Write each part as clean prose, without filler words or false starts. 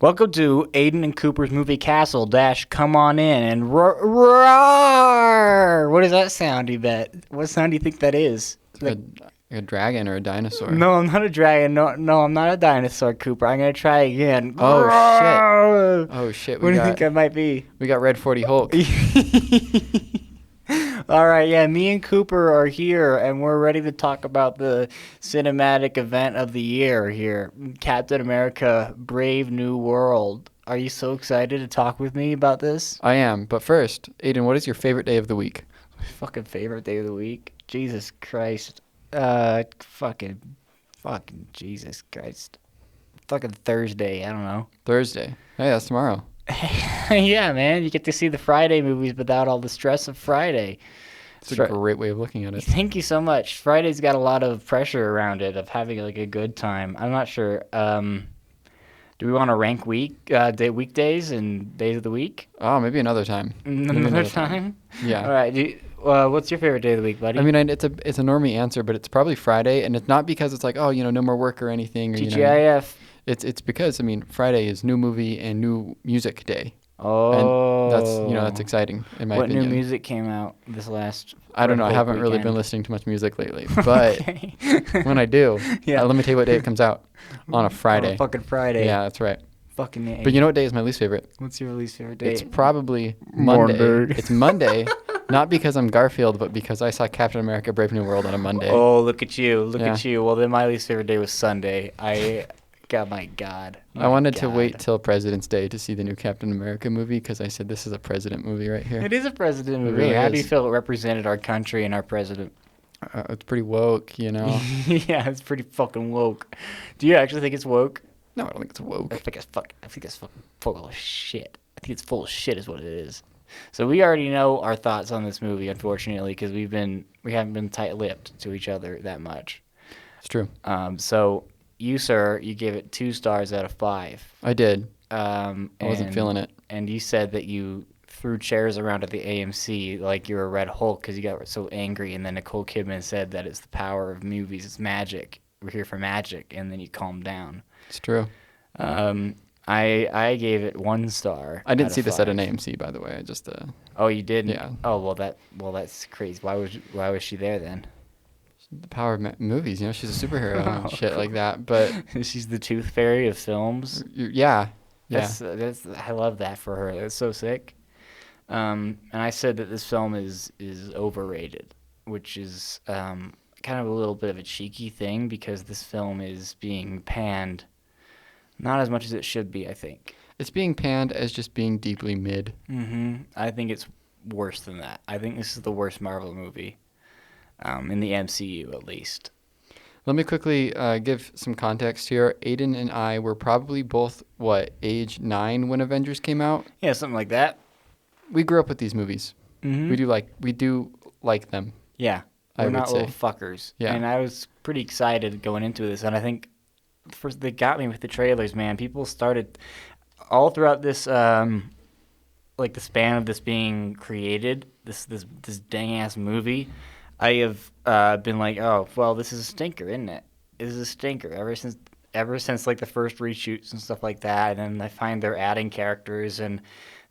Welcome to Aiden and Cooper's Movie Castle dash come on in and roar. What does that sound, you bet? What sound do you think that is? Like a dragon or a dinosaur. No, I'm not a dragon. No, I'm not a dinosaur, Cooper. I'm going to try again. Oh, Roar! shit. Oh, shit. What do you think I might be? We got Red 40 Hulk. All right, yeah, me and Cooper are here, and we're ready to talk about the cinematic event of the year here, Captain America: Brave New World. Are you so excited to talk with me about this? I am. But first, Aiden, what is your favorite day of the week? My fucking favorite day of the week? Jesus Christ. Fucking Jesus Christ. Fucking Thursday, I don't know. Thursday. Hey, that's tomorrow. Yeah, man, you get to see the Friday movies without all the stress of Friday. It's a great way of looking at it. Thank you so much. Friday's got a lot of pressure around it of having like a good time. I'm not sure. Do we want to rank weekdays and days of the week? Oh, maybe another time. Another time? Yeah. All right. What's your favorite day of the week, buddy? I mean, it's a normie answer, but it's probably Friday, and it's not because it's like, oh, no more work or anything. Or, TGIF. It's because, I mean, Friday is new movie and new music day. Oh. And that's exciting in my opinion. What new music came out this last I don't know. I haven't really been listening to much music lately, but when I do, let me tell you what day it comes out. On a Friday. On a fucking Friday. Yeah, that's right. Fucking A. But you know what day is my least favorite? What's your least favorite day? It's probably Monday. Morton. It's Monday, not because I'm Garfield, but because I saw Captain America: Brave New World on a Monday. Oh, look at you. Look at you. Well, then my least favorite day was Sunday. My God. I wanted to wait till President's Day to see the new Captain America movie because I said this is a president movie right here. It is a president movie. Really How do you feel it represented our country and our president? It's pretty woke, Yeah, it's pretty fucking woke. Do you actually think it's woke? No, I don't think it's woke. I think it's fucking full of shit. I think it's full of shit is what it is. So we already know our thoughts on this movie, unfortunately, because we haven't been tight-lipped to each other that much. It's true. So you, sir, you gave it 2 stars out of 5. I did. I wasn't feeling it. And you said that you threw chairs around at the AMC like you were Red Hulk because you got so angry. And then Nicole Kidman said that it's the power of movies. It's magic. We're here for magic. And then you calmed down. It's true. I gave it 1 star. I didn't see this at an AMC, by the way. I just. Oh, you didn't? Yeah. Oh, that's crazy. Why was she there then? The power of movies, she's a superhero and shit like that. But she's the tooth fairy of films. Yeah. That's I love that for her. That's so sick. And I said that this film is overrated, which is kind of a little bit of a cheeky thing because this film is being panned not as much as it should be, I think. It's being panned as just being deeply mid. Mm-hmm. I think it's worse than that. I think this is the worst Marvel movie. In the MCU, at least. Let me quickly give some context here. Aiden and I were probably both, age 9 when Avengers came out? Yeah, something like that. We grew up with these movies. Mm-hmm. We do like them. Yeah, we're not little fuckers. Yeah. And I was pretty excited going into this, and I think first they got me with the trailers, man. People started all throughout this, the span of this being created, this dang ass movie. I have been like, oh, well, this is a stinker, isn't it? This is a stinker ever since like the first reshoots and stuff like that. And then I find they're adding characters and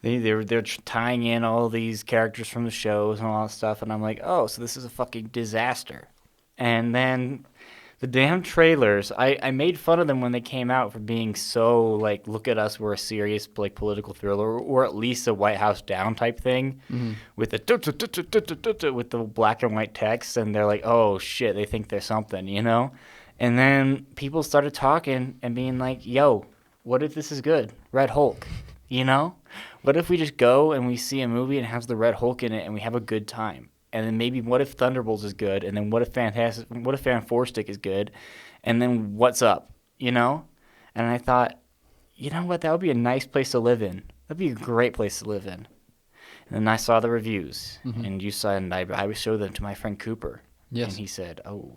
they're tying in all these characters from the shows and all that stuff. And I'm like, oh, so this is a fucking disaster. And then the damn trailers, I made fun of them when they came out for being so, like, look at us, we're a serious, like, political thriller, or at least a White House Down type thing, with the black and white text, and they're like, oh, shit, they think they're something, And then people started talking and being like, yo, what if this is good? Red Hulk, What if we just go and we see a movie and it has the Red Hulk in it and we have a good time? And then maybe what if Thunderbolts is good? And then what if Fan Four Stick is good? And then what's up? And I thought, you know what? That would be a nice place to live in. That'd be a great place to live in. And then I saw the reviews, and you saw, and I showed them to my friend Cooper. Yes. And he said, oh.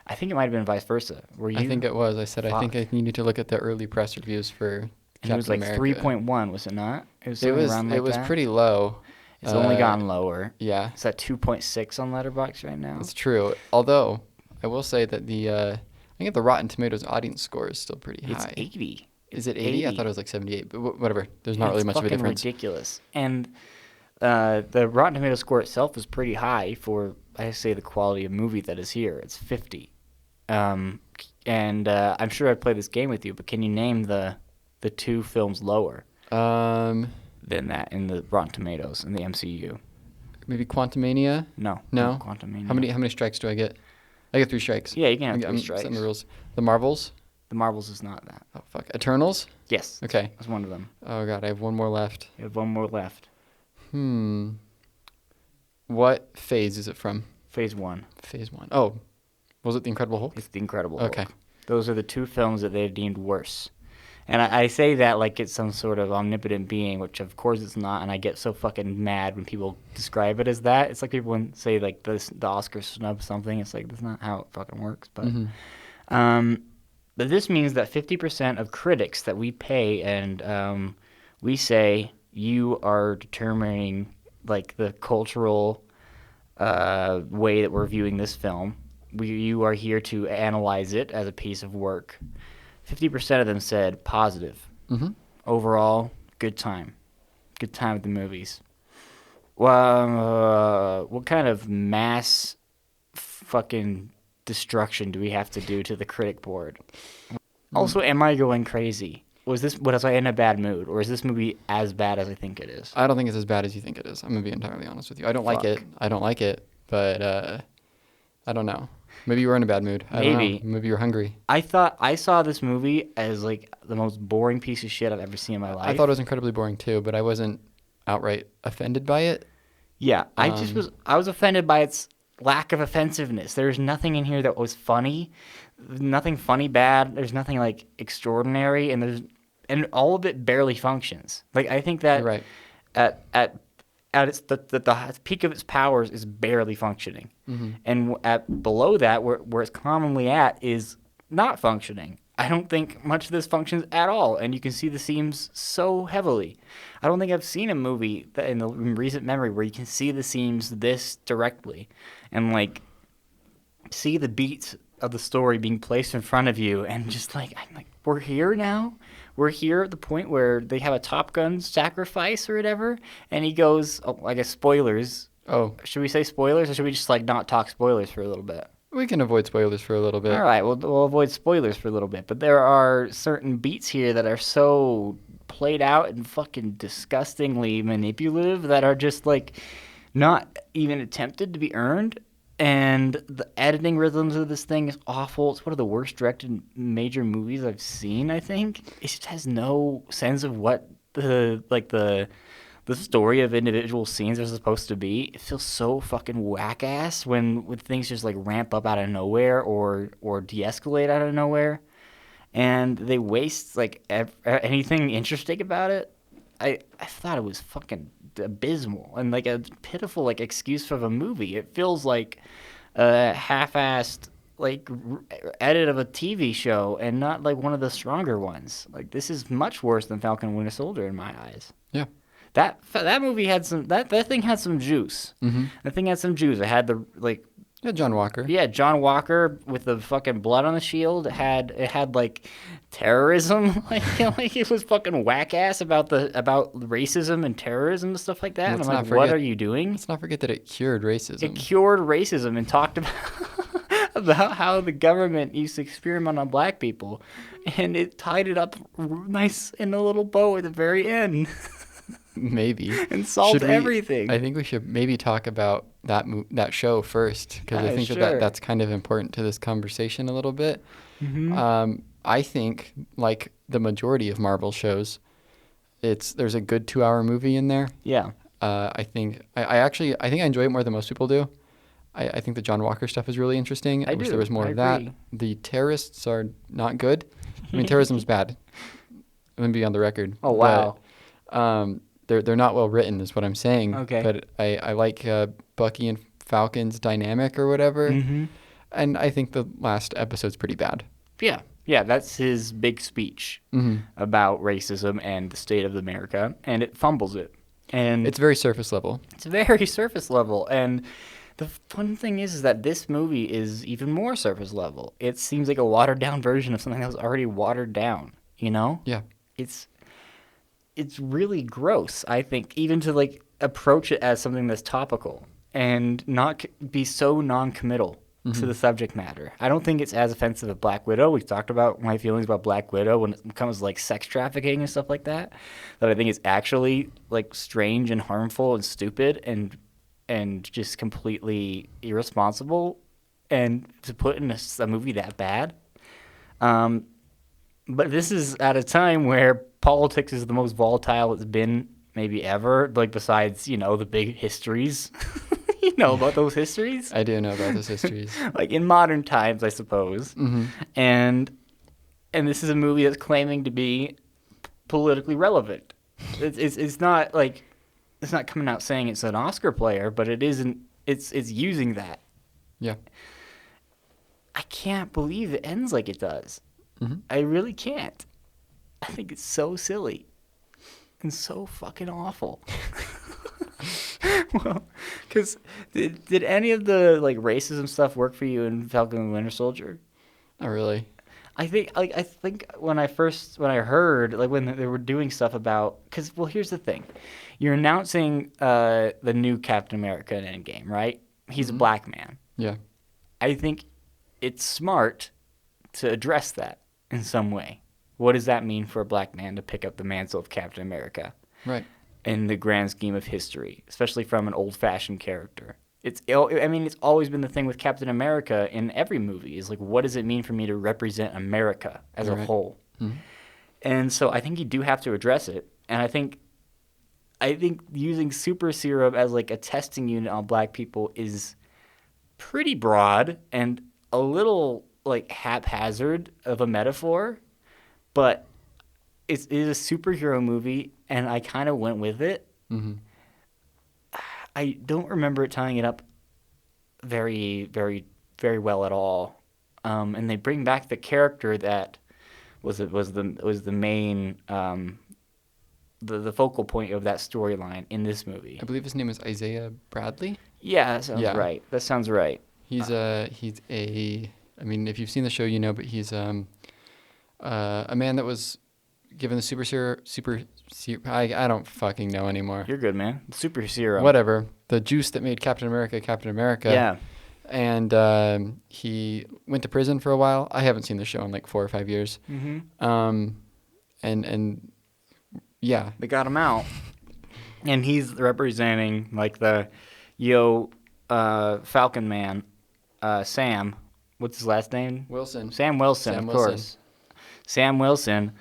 I think it might have been vice versa. Were you? I think it was. I said, Fuck. I think I needed to look at the early press reviews for Captain It was like America. 3.1, was it not? It was pretty low. It's only gotten lower. Yeah. It's at 2.6 on Letterboxd right now. That's true. Although, I will say that I think the Rotten Tomatoes audience score is still pretty high. It's 80. Is it 80? I thought it was like 78, but whatever. There's not really much of a difference. Ridiculous. And the Rotten Tomato score itself is pretty high for, I say, the quality of movie that is here. It's 50. And I'm sure I've played this game with you, but can you name the two films lower than that in the Rotten Tomatoes in the MCU? Maybe Quantumania? No. No? Quantumania. How many strikes do I get? I get 3 strikes. Yeah, you can have I'm 3 strikes. setting the rules. The Marvels? The Marvels is not that. Oh, fuck. Eternals? Yes. Okay. That's one of them. Oh, God. I have one more left. You have one more left. What phase is it from? Phase 1. Phase 1. Oh. Was it The Incredible Hulk? It's The Incredible Hulk. Okay. Those are the 2 films that they've deemed worse. And I say that like it's some sort of omnipotent being, which of course it's not, and I get so fucking mad when people describe it as that. It's like people when say like the Oscar snub something. It's like that's not how it fucking works. But but this means that 50% of critics that we pay and we say you are determining like the cultural way that we're viewing this film. You are here to analyze it as a piece of work. 50% of them said positive. Overall, good time. Good time at the movies. Well, what kind of mass fucking destruction do we have to do to the critic board? Also, am I going crazy? Was I in a bad mood? Or is this movie as bad as I think it is? I don't think it's as bad as you think it is. I'm going to be entirely honest with you. I don't like it. I don't like it, but I don't know. Maybe you were in a bad mood. I don't know. Maybe you're hungry. I thought I saw this movie as like the most boring piece of shit I've ever seen in my life. I thought it was incredibly boring too, but I wasn't outright offended by it. Yeah, I was offended by its lack of offensiveness. There's nothing in here that was funny. Nothing funny bad. There's nothing like extraordinary, and all of it barely functions. Like I think that You're right. at its the peak of its powers is barely functioning, and below that where it's commonly at is not functioning. I don't think much of this functions at all, and you can see the seams so heavily. I don't think I've seen a movie that in recent memory where you can see the seams this directly, and like see the beats of the story being placed in front of you, and just like I'm like, we're here now. We're here at the point where they have a Top Gun sacrifice or whatever, and he goes, oh, I guess spoilers. Oh. Should we say spoilers, or should we just like not talk spoilers for a little bit? We can avoid spoilers for a little bit. All right, we'll avoid spoilers for a little bit. But there are certain beats here that are so played out and fucking disgustingly manipulative that are just like not even attempted to be earned. And the editing rhythms of this thing is awful. It's one of the worst directed major movies I've seen, I think. It just has no sense of what the story of individual scenes are supposed to be. It feels so fucking whack-ass when things just like ramp up out of nowhere or de-escalate out of nowhere. And they waste like anything interesting about it. I thought it was fucking abysmal and like a pitiful like excuse for a movie. It feels like a half-assed like edit of a TV show and not like one of the stronger ones. Like this is much worse than Falcon and Winter Soldier in my eyes. Yeah. That movie had some that thing had some juice. That thing had some juice. It had the like John Walker. Yeah, John Walker with the fucking blood on the shield. It had like terrorism. like it was fucking whack ass about racism and terrorism and stuff like that. And I'm like, what are you doing? Let's not forget that it cured racism. It cured racism and talked about how the government used to experiment on black people, and it tied it up nice in a little bow at the very end. Maybe. And solved everything. I think we should maybe talk about that show first, because I think that's kind of important to this conversation a little bit. I think, like the majority of Marvel shows, there's a good 2-hour movie in there. Yeah. I think I enjoy it more than most people do. I think the John Walker stuff is really interesting. I wish there was more of that. The terrorists are not good. I mean, terrorism's bad. I'm gonna be on the record. Oh wow. But, they're not well written, is what I'm saying. Okay. But I like Bucky and Falcon's dynamic or whatever. And I think the last episode's pretty bad. Yeah, that's his big speech about racism and the state of America, and it fumbles it. And it's very surface level. It's very surface level, and the fun thing is that this movie is even more surface level. It seems like a watered down version of something that was already watered down. you know? Yeah. It's really gross, I think, even to like approach it as something that's topical and not be so non-committal to the subject matter. I don't think it's as offensive as Black Widow. We've talked about my feelings about Black Widow when it comes to like sex trafficking and stuff like that. That I think is actually like strange and harmful and stupid and just completely irresponsible. And to put in a movie that bad. But this is at a time where politics is the most volatile it's been maybe ever. Like besides, the big histories. You know about those histories? I do know about those histories. Like in modern times, I suppose. Mm-hmm. And this is a movie that's claiming to be politically relevant. It's not like it's not coming out saying it's an Oscar player, but it isn't. It's using that. Yeah. I can't believe it ends like it does. Mm-hmm. I really can't. I think it's so silly and so fucking awful. Well, because did any of the like racism stuff work for you in Falcon and Winter Soldier? Not really. I think when I heard like when they were doing stuff about because here's the thing, you're announcing the new Captain America in Endgame, right? He's a black man. Yeah. I think it's smart to address that in some way. What does that mean for a black man to pick up the mantle of Captain America? Right. In the grand scheme of history, especially from an old-fashioned character. It's always been the thing with Captain America in every movie is like, what does it mean for me to represent America as a whole? Mm-hmm. And so I think you do have to address it. And I think using super serum as like a testing unit on black people is pretty broad and a little like haphazard of a metaphor, but it is a superhero movie, and I kind of went with it. Mm-hmm. I don't remember it tying it up very, very, very well at all. And they bring back the character that was the main the focal point of that storyline in this movie. I believe his name is Isaiah Bradley. Yeah, that sounds right. That sounds right. He's a. I mean, if you've seen the show, you know, but he's a man that was given the I don't fucking know anymore. You're good, man. Super serum. Whatever. The juice that made Captain America. Yeah. And he went to prison for a while. I haven't seen the show in like 4 or 5 years. Mm-hmm. And yeah. They got him out. And he's representing like the Falcon Man, Sam. What's his last name? Wilson. Sam Wilson, of course. Sam Wilson.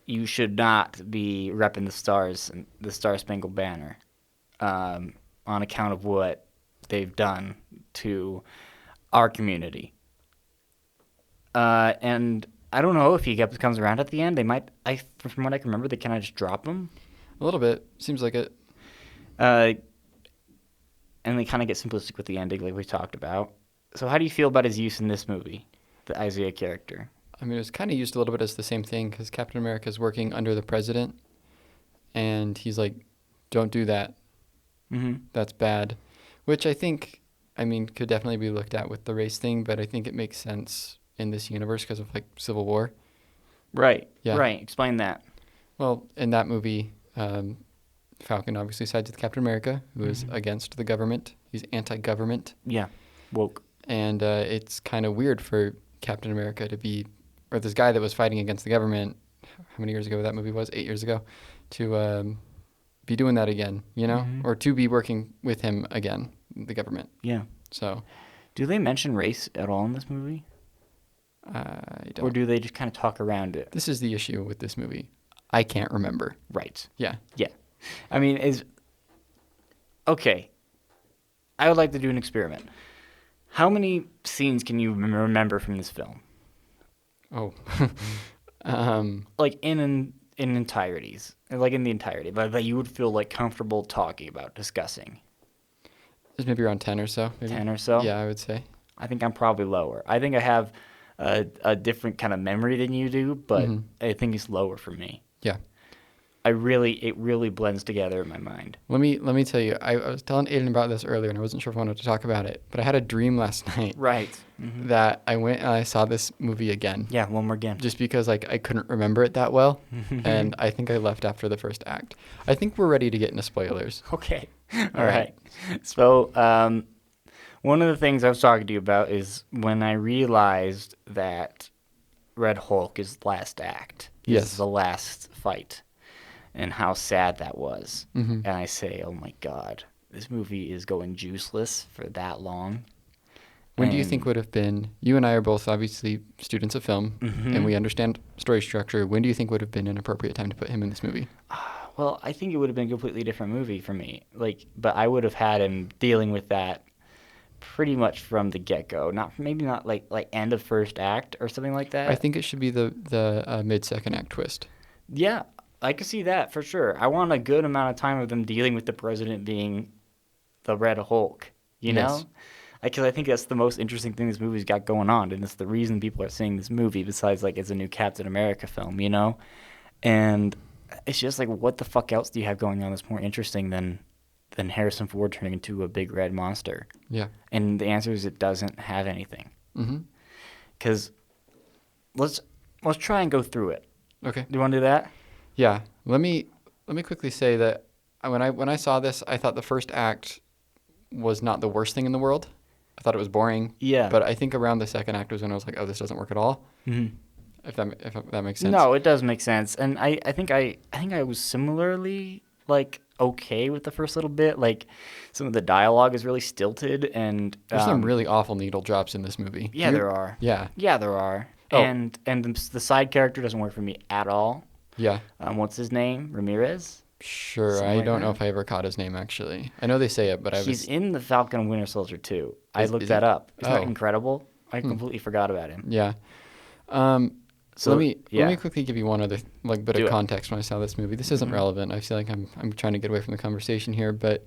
You should not be repping the stars, the Star Spangled Banner, on account of what they've done to our community. And I don't know if he comes around at the end. They might. From what I can remember, they kind of just drop him. A little bit. Seems like it. And they kind of get simplistic with the ending, like we talked about. So how do you feel about his use in this movie, the Isaiah character? I mean, it was kind of used a little bit as the same thing because Captain America is working under the president, and he's like, "Don't do that. Mm-hmm. That's bad," which I think, could definitely be looked at with the race thing, but I think it makes sense in this universe because of like Civil War. Right. Yeah. Right. Explain that. Well, in that movie, Falcon obviously sides with Captain America, who is against the government. He's anti-government. Yeah. Woke. And it's kind of weird for Captain America to be, or this guy that was fighting against the government, how many years ago that movie was? 8 years ago, to be doing that again, or to be working with him again, the government. Yeah. So. Do they mention race at all in this movie? I don't. Or do they just kind of talk around it? This is the issue with this movie. I can't remember. Right. Yeah. Yeah. Okay. I would like to do an experiment. How many scenes can you remember from this film? Oh. Like in entireties. Like in the entirety. That you would feel like comfortable talking about, discussing. There's maybe around 10 or so. Maybe. 10 or so? Yeah, I would say. I think I'm probably lower. I think I have a different kind of memory than you do, but I think it's lower for me. Yeah. it really blends together in my mind. Let me tell you, I was telling Aiden about this earlier, and I wasn't sure if I wanted to talk about it, but I had a dream last night. Right. Mm-hmm. That I went and I saw this movie again. Yeah, one more again. Just because I couldn't remember it that well, and I think I left after the first act. I think we're ready to get into spoilers. Okay. All right. So one of the things I was talking to you about is when I realized that Red Hulk is the last act. Yes. This is the last fight. And how sad that was. Mm-hmm. And I say, oh my God, this movie is going juiceless for that long. When do you think would have been, you and I are both obviously students of film, and we understand story structure. When do you think would have been an appropriate time to put him in this movie? Well, I think it would have been a completely different movie for me. But I would have had him dealing with that pretty much from the get-go. Maybe not like end of first act or something like that. I think it should be the mid-second act twist. Yeah, I could see that for sure. I want a good amount of time of them dealing with the president being the Red Hulk, you know? Because I think that's the most interesting thing this movie's got going on, and it's the reason people are seeing this movie, besides, it's a new Captain America film, you know? And it's just, what the fuck else do you have going on that's more interesting than Harrison Ford turning into a big red monster? Yeah. And the answer is it doesn't have anything. Mm-hmm. Because let's try and go through it. Okay. Do you want to do that? Yeah. Let me quickly say that when I saw this, I thought the first act was not the worst thing in the world. I thought it was boring. Yeah. But I think around the second act was when I was like, oh, this doesn't work at all. Mm-hmm. If that makes sense. No, it does make sense. And I think I was similarly okay with the first little bit. Some of the dialogue is really stilted, and there's some really awful needle drops in this movie. Yeah, there are. Yeah. Yeah, there are. Oh. And the side character doesn't work for me at all. Yeah. What's his name? Ramirez? Sure. Something I like don't know that. if I ever caught his name, actually. I know they say it, but He's in the Falcon and Winter Soldier too. I looked that up. Isn't that incredible? I completely forgot about him. Yeah. So let me quickly give you one other bit of context when I saw this movie. This isn't relevant. I feel like I'm trying to get away from the conversation here, but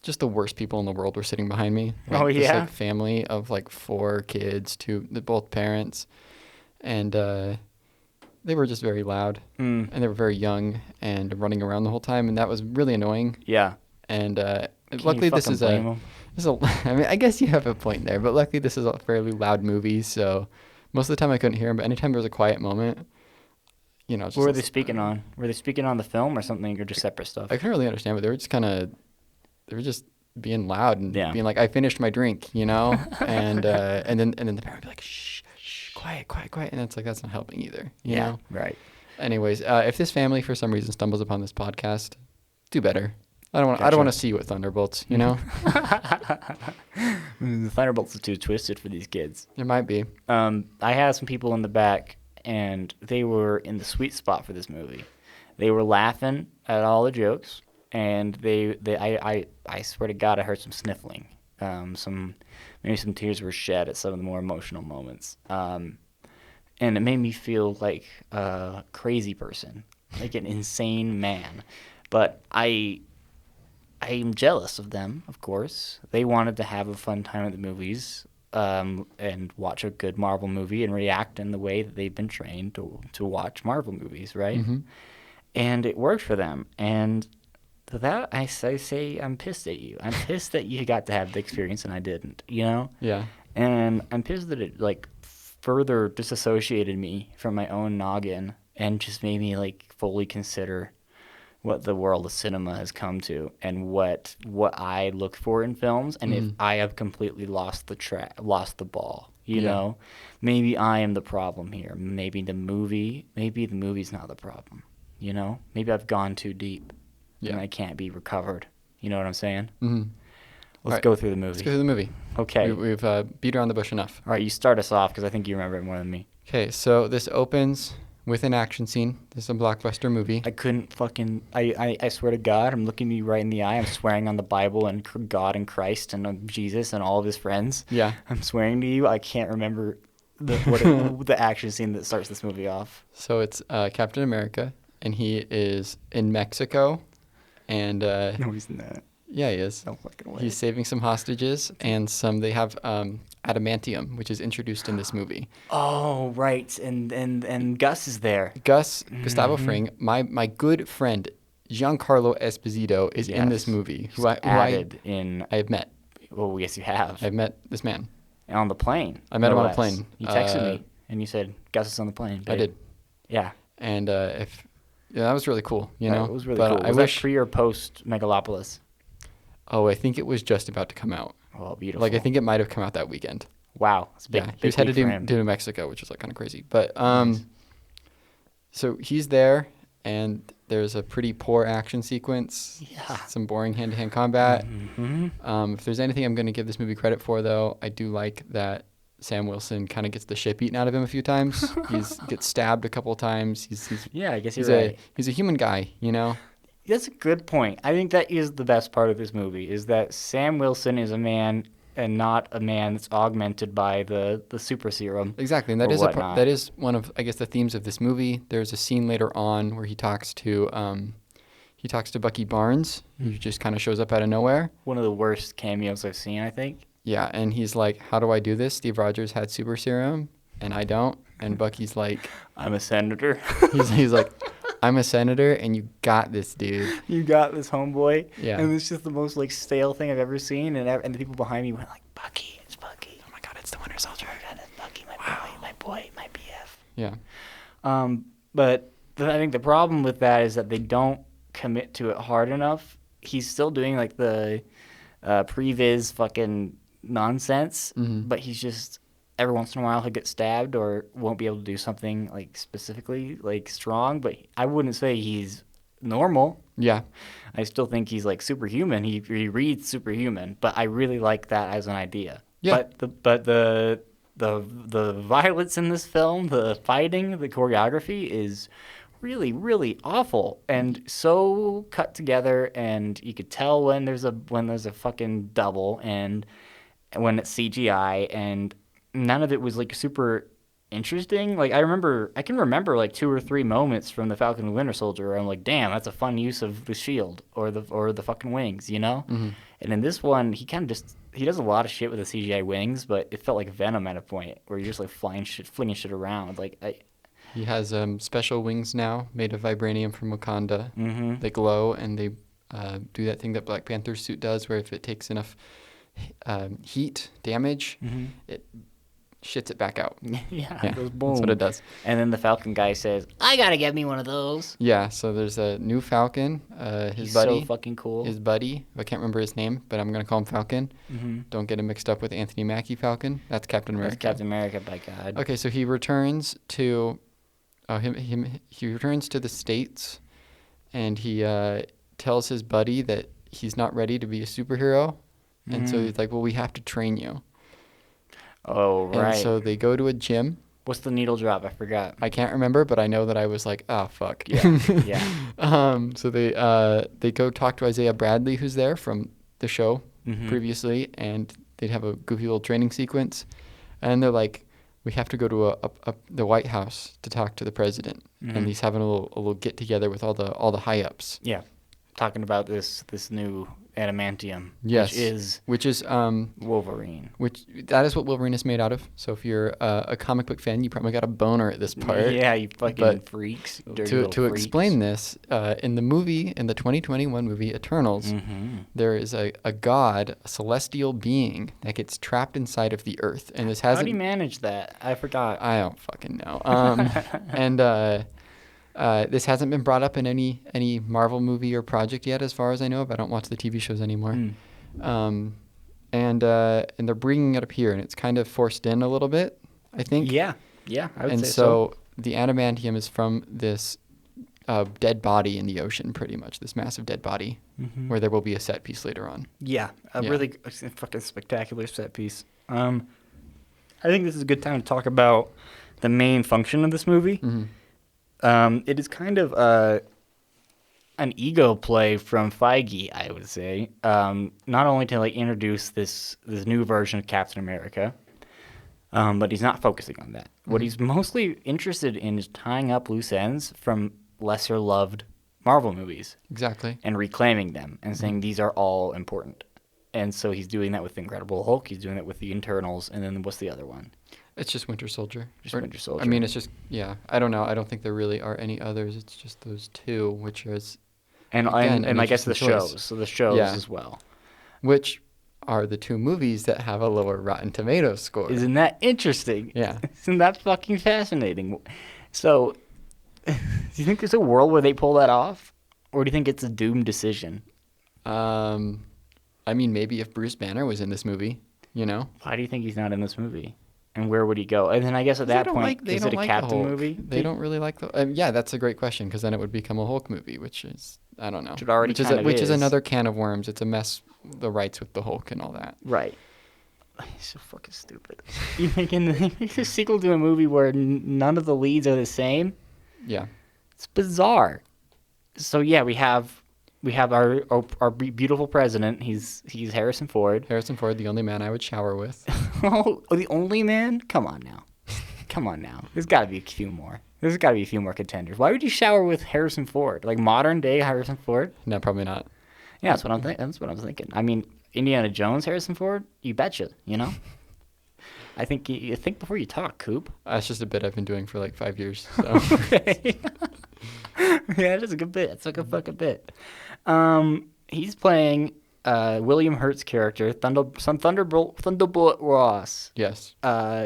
just the worst people in the world were sitting behind me. This family of 4 kids, both parents, and they were just very loud, and they were very young and running around the whole time, and that was really annoying. Yeah. And luckily this is I mean, I guess you have a point there, but luckily this is a fairly loud movie, so most of the time I couldn't hear them, but anytime there was a quiet moment, just what were they speaking on? Were they speaking on the film or something, or just separate stuff? I couldn't really understand, but they were just being loud and being like, I finished my drink, and and then the parent would be like, shh, quiet, and it's that's not helping either, you know? Right. Anyways, if this family for some reason stumbles upon this podcast, do better. I don't want to see you with Thunderbolts, you know? The Thunderbolts is too twisted for these kids. It might be. I had some people in the back, and they were in the sweet spot for this movie. They were laughing at all the jokes, and I swear to God, I heard some sniffling. Maybe some tears were shed at some of the more emotional moments. And it made me feel like a crazy person, like an insane man. But I'm jealous of them, of course. They wanted to have a fun time at the movies, and watch a good Marvel movie and react in the way that they've been trained to watch Marvel movies, right? Mm-hmm. And it worked for them. And to that, I say I'm pissed at you. I'm pissed that you got to have the experience and I didn't, you know? Yeah. And I'm pissed that it, further disassociated me from my own noggin and just made me, fully consider what the world of cinema has come to and what I look for in films, and if I have completely lost the ball, you know, maybe I am the problem here. Maybe the movie's not the problem, you know. Maybe I've gone too deep, and I can't be recovered. You know what I'm saying? Mm-hmm. Let's go through the movie. Let's go through the movie. Okay. We've beat around the bush enough. All right, you start us off because I think you remember it more than me. Okay, so this opens with an action scene. This is a blockbuster movie. I couldn't I swear to God, I'm looking you right in the eye. I'm swearing on the Bible and God and Christ and on Jesus and all of his friends. Yeah. I'm swearing to you, I can't remember the action scene that starts this movie off. So it's Captain America, and he is in Mexico. And no, he's not. Yeah, he is. No fucking way. He's saving some hostages, and they have adamantium, which is introduced in this movie. Oh, right. And Gus is there. Gustavo Fring, my good friend Giancarlo Esposito is in this movie. Who I have met. Oh, yes, you have. I've met this man. On the plane. I met him on a plane. You texted me, and you said, Gus is on the plane. Babe. I did. Yeah. And that was really cool, you know? It was really cool. Was that pre or post Megalopolis? Oh, I think it was just about to come out. Oh, beautiful. Like, I think it might have come out that weekend. Wow. It's big, he was headed to New Mexico, which was, like, kind of crazy. But, nice. So he's there, and there's a pretty poor action sequence. Yeah. Some boring hand-to-hand combat. Mm-hmm. If there's anything I'm going to give this movie credit for, though, I do like that Sam Wilson kind of gets the shit beaten out of him a few times. He gets stabbed a couple of times. Yeah, I guess you're right. He's a human guy, you know? That's a good point. I think that is the best part of this movie, is that Sam Wilson is a man and not a man that's augmented by the super serum. Exactly, and that is one of, I guess, the themes of this movie. There's a scene later on where he talks to Bucky Barnes, who just kind of shows up out of nowhere. One of the worst cameos I've seen, I think. Yeah, and he's like, how do I do this? Steve Rogers had super serum, and I don't. And Bucky's like... I'm a senator. he's like, I'm a senator, and you got this, dude. You got this, homeboy. Yeah. And it's just the most, like, stale thing I've ever seen. And the people behind me went like, Bucky, it's Bucky. Oh, my God, it's the Winter Soldier. And it's Bucky, my boy, my BF. Yeah. But I think the problem with that is that they don't commit to it hard enough. He's still doing, like, the previs fucking nonsense, but he's just... Every once in a while he'll get stabbed or won't be able to do something like specifically like strong, but I wouldn't say he's normal. Yeah. I still think he's like superhuman. He reads superhuman, but I really like that as an idea. Yeah. But the violence in this film, the fighting, the choreography is really, really awful and so cut together, and you could tell when there's a fucking double and when it's CGI, and none of it was like super interesting. Like I can remember like 2 or 3 moments from the Falcon and Winter Soldier where I'm like, damn, that's a fun use of the shield or the fucking wings, you know? And in this one, he does a lot of shit with the CGI wings, but it felt like Venom at a point where you're just like flinging shit around. He has special wings now made of vibranium from Wakanda. They glow and they do that thing that Black Panther's suit does, where if it takes enough heat damage, it shits it back out. Yeah, it goes boom. That's what it does. And then the Falcon guy says, I gotta get me one of those. Yeah, so there's a new Falcon. He's buddy. So fucking cool. His buddy, I can't remember his name, but I'm going to call him Falcon. Don't get him mixed up with Anthony Mackie Falcon. That's Captain America. That's Captain America, by God. Okay, so he returns to he returns to the States, and he tells his buddy that he's not ready to be a superhero. And so he's like, well, we have to train you. Oh, right. And so they go to a gym. What's the needle drop? I forgot. I can't remember, but I know that I was like, oh, fuck. Yeah. So they go talk to Isaiah Bradley, who's there from the show previously, and they'd have a goofy little training sequence. And they're like, we have to go to the White House to talk to the president. And he's having a little get-together with all the high-ups. Yeah. Talking about this new adamantium, yes, which is Wolverine. Which that is what Wolverine is made out of. So if you're a comic book fan, you probably got a boner at this part. Yeah, you fucking freaks. To explain this, in the 2021 movie Eternals, there is a god, a celestial being that gets trapped inside of the Earth, and this hasn't. How do you manage that? I forgot. I don't fucking know. And this hasn't been brought up in any Marvel movie or project yet, as far as I know. If I don't watch the TV shows anymore, and they're bringing it up here, and it's kind of forced in a little bit, I think. Yeah, I would say so. And so the adamantium is from this dead body in the ocean, pretty much this massive dead body, where there will be a set piece later on. Yeah, really fucking spectacular set piece. I think this is a good time to talk about the main function of this movie. It is kind of an ego play from Feige, I would say. Not only to like introduce this new version of Captain America, but he's not focusing on that. What he's mostly interested in is tying up loose ends from lesser loved Marvel movies. Exactly. And reclaiming them and saying these are all important. And so he's doing that with the Incredible Hulk. He's doing it with the Internals. And then what's the other one? It's just Winter Soldier. Winter Soldier. I mean, it's just, yeah. I don't know. I don't think there really are any others. It's just those two, which is, and I guess the shows. So the shows as well. Which are the two movies that have a lower Rotten Tomatoes score. Isn't that interesting? Yeah. Isn't that fucking fascinating? So, do you think there's a world where they pull that off? Or do you think it's a doomed decision? I mean, maybe if Bruce Banner was in this movie, you know? Why do you think he's not in this movie? And where would he go? And then I guess at that point, is it a Captain movie? They don't really like the... yeah, that's a great question, because then it would become a Hulk movie, which is, I don't know. Which is another can of worms. It's a mess, the rights with the Hulk and all that. Right. He's so fucking stupid. You making a sequel to a movie where none of the leads are the same? Yeah. It's bizarre. So yeah, we have our beautiful president. He's Harrison Ford. Harrison Ford, the only man I would shower with. Oh, the only man? Come on now. There's got to be a few more. There's got to be a few more contenders. Why would you shower with Harrison Ford? Like modern day Harrison Ford? No, probably not. Yeah, that's what I'm thinking. I mean, Indiana Jones, Harrison Ford? You betcha, you know? I think you think before you talk, Coop. That's just a bit I've been doing for like 5 years. So. Okay. Yeah, that's a good bit. It's like a fucking bit. He's playing William Hurt's character, Thunderbolt Ross. Yes.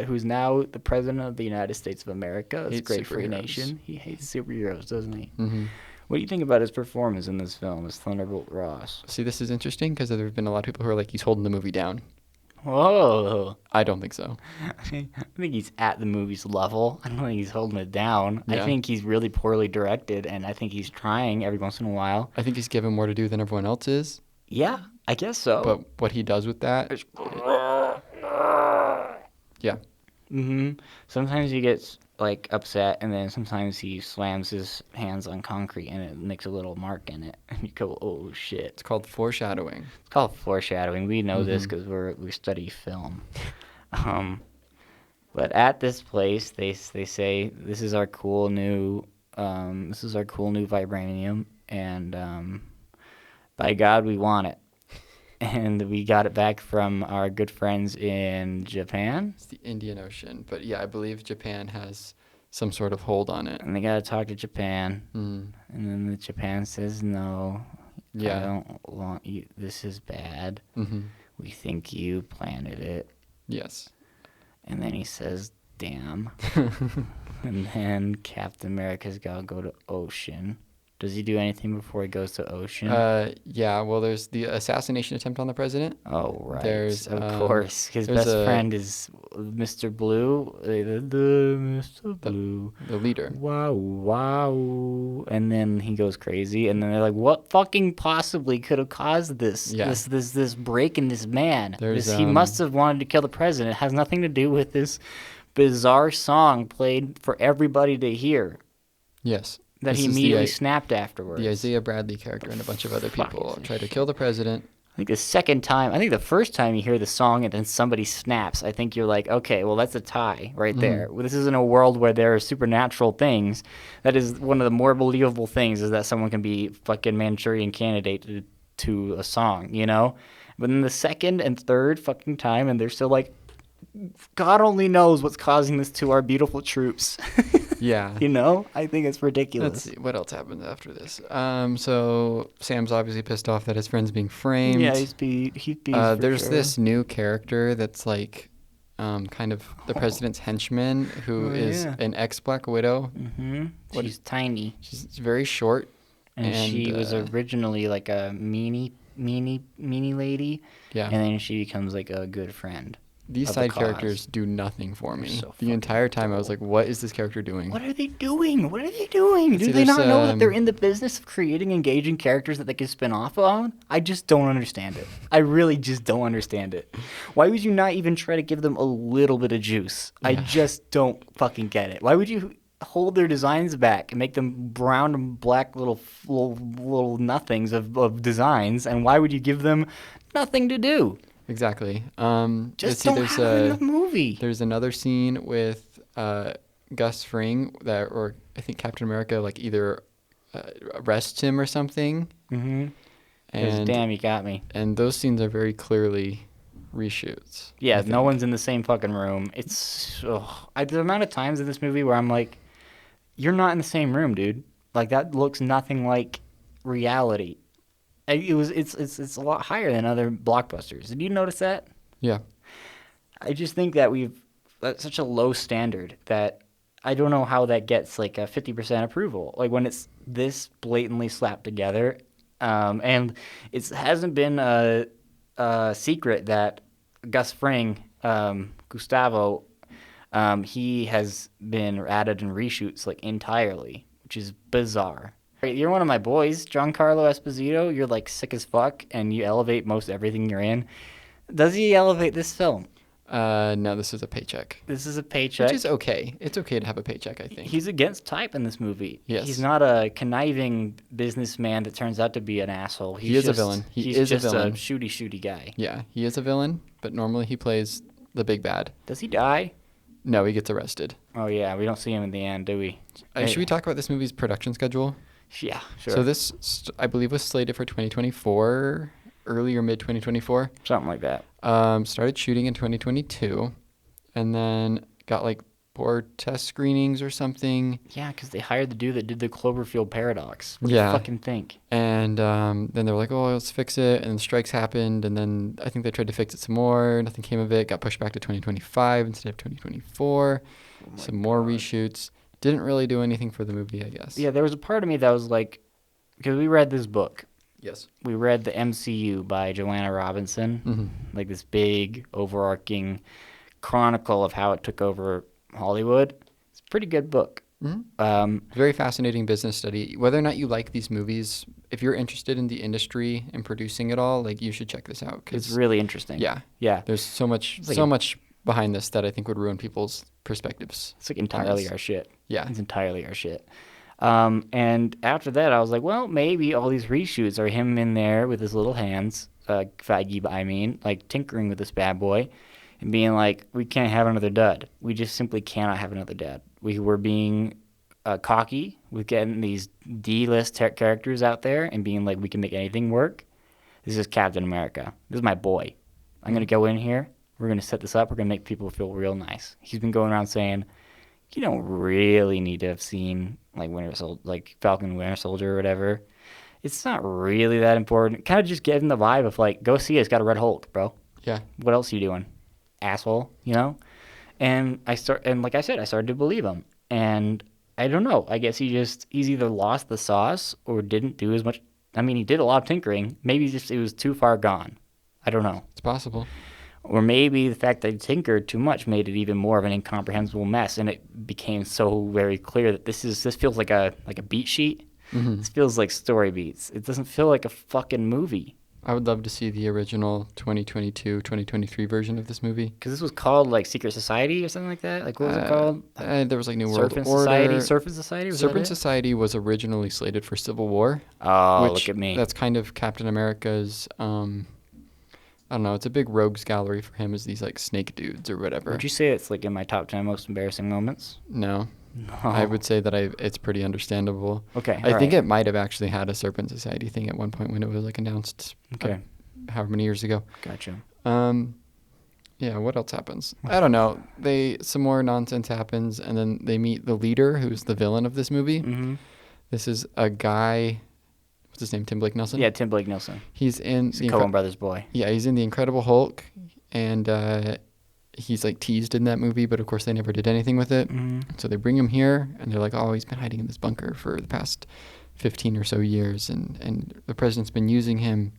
Who's now the president of the United States of America. It's great for a nation. He hates superheroes, doesn't he? Mm-hmm. What do you think about his performance in this film as Thunderbolt Ross? See, this is interesting because there have been a lot of people who are like, he's holding the movie down. Whoa. I don't think so. I think he's at the movie's level. I don't think he's holding it down. Yeah. I think he's really poorly directed, and I think he's trying every once in a while. I think he's given more to do than everyone else is. Yeah, I guess so. But what he does with that... Yeah. Mm-hmm. Sometimes he gets, like, upset, and then sometimes he slams his hands on concrete, and it makes a little mark in it. And you go, oh, shit. It's called foreshadowing. It's called foreshadowing. We know this because we study film. But at this place, they say, this is our cool new vibranium, and by God, we want it. And we got it back from our good friends in Japan. It's the Indian Ocean. But yeah, I believe Japan has some sort of hold on it. And they got to talk to Japan. And then the Japan says, no, I don't want you. This is bad. We think you planted it. Yes. And then he says, damn. And then Captain America's got to go to ocean. Does he do anything before he goes to ocean? Yeah, well, there's the assassination attempt on the president. Oh, right. Of course. His best friend is Mr. Blue. Mr. Blue. The leader. Wow. And then he goes crazy. And then they're like, what fucking possibly could have caused this? Yeah. This break in this man. He must have wanted to kill the president. It has nothing to do with this bizarre song played for everybody to hear. Yes. That he immediately snapped afterwards. The Isaiah Bradley character and a bunch of other people try to kill the president. I think the first time you hear the song and then somebody snaps, I think you're like, okay, well, that's a tie right there. Well, this isn't a world where there are supernatural things. That is one of the more believable things, is that someone can be fucking Manchurian Candidate to a song, you know? But then the second and third fucking time, and they're still like, God only knows what's causing this to our beautiful troops. Yeah. You know? I think it's ridiculous. Let's see. What else happened after this? So Sam's obviously pissed off that his friend's being framed. Yeah, he's beat there's this new character that's like kind of the president's henchman who is an ex-Black Widow. Mm-hmm. She's tiny. She's very short. And she was originally like a meanie lady. Yeah. And then she becomes like a good friend. These side characters do nothing for me. The entire time I was like, what is this character doing? What are they doing? Do they not know that they're in the business of creating engaging characters that they can spin off on? I just don't understand it. I really just don't understand it. Why would you not even try to give them a little bit of juice? Yeah. I just don't fucking get it. Why would you hold their designs back and make them brown and black little nothings of designs? And why would you give them nothing to do? Exactly. Just don't have it in the movie. There's another scene with Gus Fring or I think Captain America, like either arrests him or something. Mm-hmm. And damn, you got me. And those scenes are very clearly reshoots. Yeah, no one's in the same fucking room. It's the amount of times in this movie where I'm like, you're not in the same room, dude. Like, that looks nothing like reality. It's a lot higher than other blockbusters. Did you notice that? Yeah. I just think that that's such a low standard that I don't know how that gets like a 50% approval. Like, when it's this blatantly slapped together. And it hasn't been a secret that Gus Fring, Gustavo, he has been added in reshoots like entirely, which is bizarre. You're one of my boys, Giancarlo Esposito. You're like sick as fuck, and you elevate most everything you're in. Does he elevate this film? No, this is a paycheck. This is a paycheck. Which is okay. It's okay to have a paycheck, I think. He's against type in this movie. Yes. He's not a conniving businessman that turns out to be an asshole. He is a villain. He's just a shooty guy. Yeah, he is a villain, but normally he plays the big bad. Does he die? No, he gets arrested. Oh, yeah. We don't see him in the end, do we? Should we talk about this movie's production schedule? Yeah, sure. So this, I believe, was slated for 2024, early or mid-2024. Something like that. Started shooting in 2022, and then got like 4 test screenings or something. Yeah, because they hired the dude that did the Cloverfield Paradox. What do you fucking think? And then they were like, oh, let's fix it. And then strikes happened. And then I think they tried to fix it some more. Nothing came of it. Got pushed back to 2025 instead of 2024. Some more reshoots. Didn't really do anything for the movie, I guess. Yeah, there was a part of me that was like, because we read this book. Yes. We read the MCU by Joanna Robinson. Mm-hmm. Like this big, overarching chronicle of how it took over Hollywood. It's a pretty good book. Mm-hmm. Very fascinating business study. Whether or not you like these movies, if you're interested in the industry and producing it all, like, you should check this out. It's really interesting. Yeah. Yeah. There's so much behind this that I think would ruin people's perspectives. It's like entirely our shit. Yeah. It's entirely our shit. And after that, I was like, well, maybe all these reshoots are him in there with his little hands, Feige, I mean, like tinkering with this bad boy and being like, we can't have another dud. We just simply cannot have another dud. We were being cocky with getting these D-list characters out there and being like, we can make anything work. This is Captain America. This is my boy. I'm going to go in here. We're going to set this up. We're going to make people feel real nice. He's been going around saying, you don't really need to have seen like Falcon Winter Soldier or whatever. It's not really that important. Kind of just getting the vibe of like, go see it. It's got a red Hulk, bro. Yeah. What else are you doing, asshole? You know? And like I said, I started to believe him. And I don't know. I guess he's either lost the sauce or didn't do as much. I mean, he did a lot of tinkering. Maybe just it was too far gone. I don't know. It's possible. Or maybe the fact that he tinkered too much made it even more of an incomprehensible mess, and it became so very clear that this feels like a beat sheet. Mm-hmm. This feels like story beats. It doesn't feel like a fucking movie. I would love to see the original 2022, 2023 version of this movie. Because this was called like Secret Society or something like that. Like, what was it called? There was like New World Serpent Order. Society. Serpent Society. Serpent Society was originally slated for Civil War. Oh, look at me. That's kind of Captain America's. I don't know. It's a big rogues gallery for him as these like snake dudes or whatever. Would you say it's like in my top 10 most embarrassing moments? No. I would say that it's pretty understandable. Okay. I think it might have actually had a Serpent Society thing at one point when it was like announced. Okay. However many years ago. Gotcha. Yeah. What else happens? I don't know. Some more nonsense happens, and then they meet the leader, who's the villain of this movie. Mm-hmm. This is a guy. What's his name? Tim Blake Nelson? Yeah, Tim Blake Nelson. He's in the Coen Brothers boy. Yeah, he's in The Incredible Hulk, and he's like teased in that movie, but of course they never did anything with it. Mm-hmm. So they bring him here, and they're like, oh, he's been hiding in this bunker for the past 15 or so years, and the president's been using him,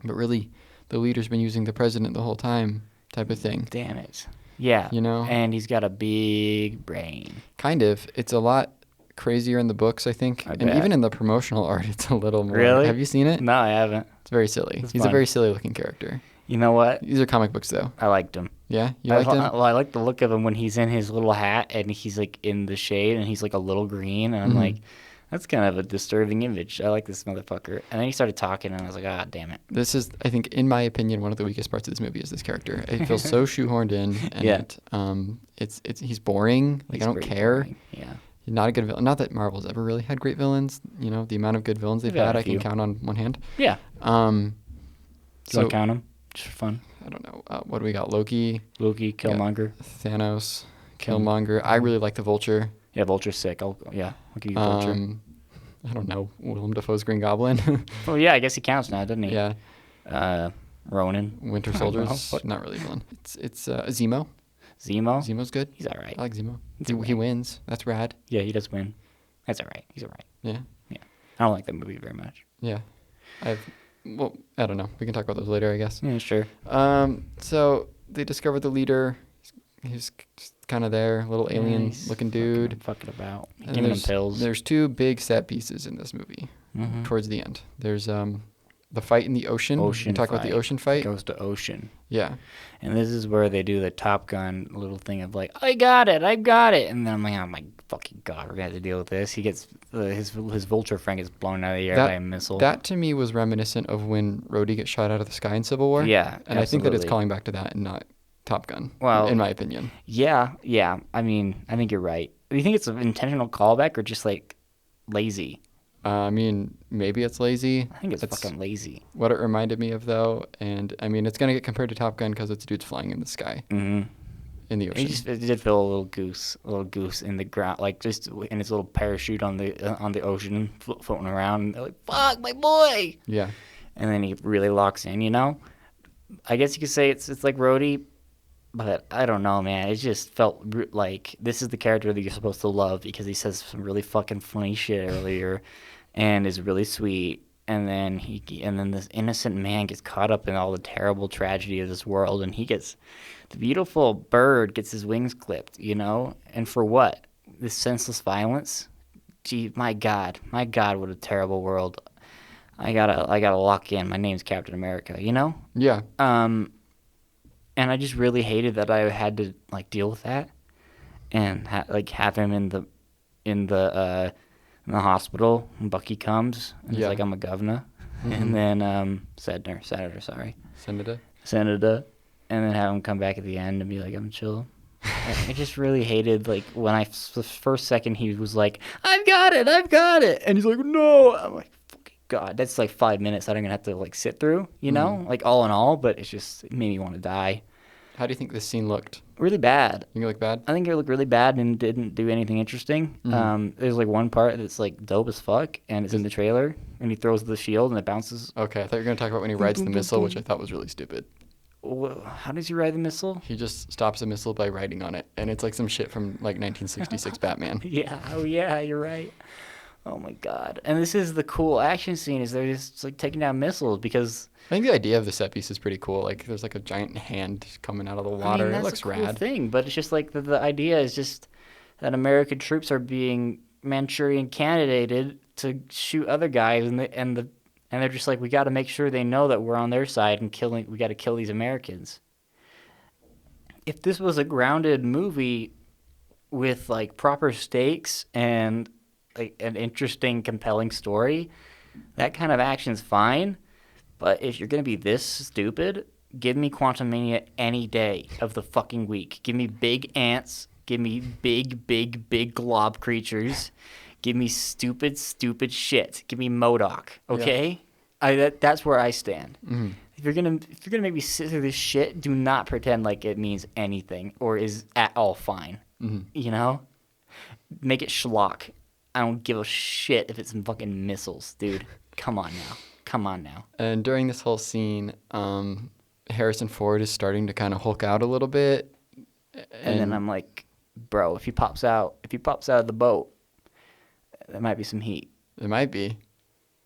but really the leader's been using the president the whole time, type of thing. Damn it. Yeah. You know? And he's got a big brain. Kind of. It's a lot crazier in the books, I think. And even in the promotional art, it's a little more. Really? Have you seen it? No, I haven't. It's very silly. He's fun. a very silly looking character. You know what? These are comic books, though. I liked him. Yeah? You liked him? Well, I like the look of him when he's in his little hat and he's like in the shade and he's like a little green. And I'm like, that's kind of a disturbing image. I like this motherfucker. And then he started talking and I was like, ah, damn it. This is, I think, in my opinion, one of the weakest parts of this movie is this character. It feels so shoehorned in. And he's boring. Like, I don't care. Boring. Yeah. Not a good villain. Not that Marvel's ever really had great villains. You know, the amount of good villains they've had, I can count on one hand. Yeah. So you want to count them? Just for fun. I don't know. What do we got? Loki, Killmonger. Thanos, Killmonger. I really like the Vulture. Yeah, Vulture's sick. I'll give you Vulture. I don't know. Willem Dafoe's Green Goblin. Well, yeah, I guess he counts now, doesn't he? Yeah. Ronan. Winter Soldier's not really a villain. It's Zemo. Zemo's good. He's all right. I like Zemo. He wins. That's rad. Yeah, he does win. That's all right. He's all right. Yeah. I don't like that movie very much. Yeah. I don't know. We can talk about those later, I guess. Yeah, sure. So they discovered the leader. He's kind of there, little alien-looking dude. Fucking about. Giving him pills. There's two big set pieces in this movie towards the end. There's the fight in the ocean. Ocean talk about the ocean fight. Goes to ocean. Yeah. And this is where they do the Top Gun little thing of like, I got it. And then I'm like, oh my fucking God, we're going to have to deal with this. He gets, his Vulture friend gets blown out of the air by a missile. That to me was reminiscent of when Rhodey gets shot out of the sky in Civil War. Yeah, And absolutely. I think that it's calling back to that and not Top Gun, well, in my opinion. Yeah. I mean, I think you're right. Do you think it's an intentional callback or just like lazy? I mean, maybe it's lazy. I think it's fucking lazy. What it reminded me of, though, and I mean, it's going to get compared to Top Gun because it's dudes flying in the sky. In the ocean. It did feel a little goose in the ground, like just in its little parachute on the ocean, floating around. And they're like, "Fuck, my boy!" Yeah. And then he really locks in, you know. I guess you could say it's like Rhodey, but I don't know, man. It just felt like this is the character that you're supposed to love because he says some really fucking funny shit earlier, and is really sweet. And then this innocent man gets caught up in all the terrible tragedy of this world, and the beautiful bird gets his wings clipped, you know? And for what? This senseless violence? Gee, my God, what a terrible world. I gotta lock in. My name's Captain America, you know? Yeah. And I just really hated that I had to like deal with that, and have him in the hospital. And Bucky comes and he's like, "I'm a governor," and then senator, sorry, senator, and then have him come back at the end and be like, "I'm chill." I just really hated like when the first second he was like, I've got it," and he's like, "No," I'm like, fucking God, that's like 5 minutes that I'm gonna have to like sit through, you know, like all in all, but it made me want to die. How do you think this scene looked? Really bad. You think it looked bad? I think it looked really bad and didn't do anything interesting. There's like one part that's like dope as fuck, and it's in the trailer, and he throws the shield and it bounces. Okay, I thought you were going to talk about when he rides the missile, which I thought was really stupid. How does he ride the missile? He just stops a missile by riding on it, and it's like some shit from like 1966 Batman. Yeah, oh yeah, you're right. Oh my God. And this is the cool action scene, is they're just like taking down missiles because I think the idea of the set piece is pretty cool. Like there's like a giant hand coming out of the water. I mean, it looks rad. That's a cool rad. thing, but it's just like the idea is just that American troops are being Manchurian candidated to shoot other guys, and they're just like, we got to make sure they know that we're on their side and we got to kill these Americans. If this was a grounded movie with like proper stakes and like an interesting, compelling story, that kind of action's fine. But if you're gonna be this stupid, give me Quantumania any day of the fucking week. Give me big ants. Give me big glob creatures. Give me stupid shit. Give me MODOK. Okay, yeah. That's where I stand. Mm-hmm. If you're gonna make me sit through this shit, do not pretend like it means anything or is at all fine. Mm-hmm. You know, make it schlock. I don't give a shit if it's some fucking missiles, dude. Come on now. And during this whole scene, Harrison Ford is starting to kind of Hulk out a little bit. And then I'm like, bro, if he pops out of the boat, there might be some heat. It might be.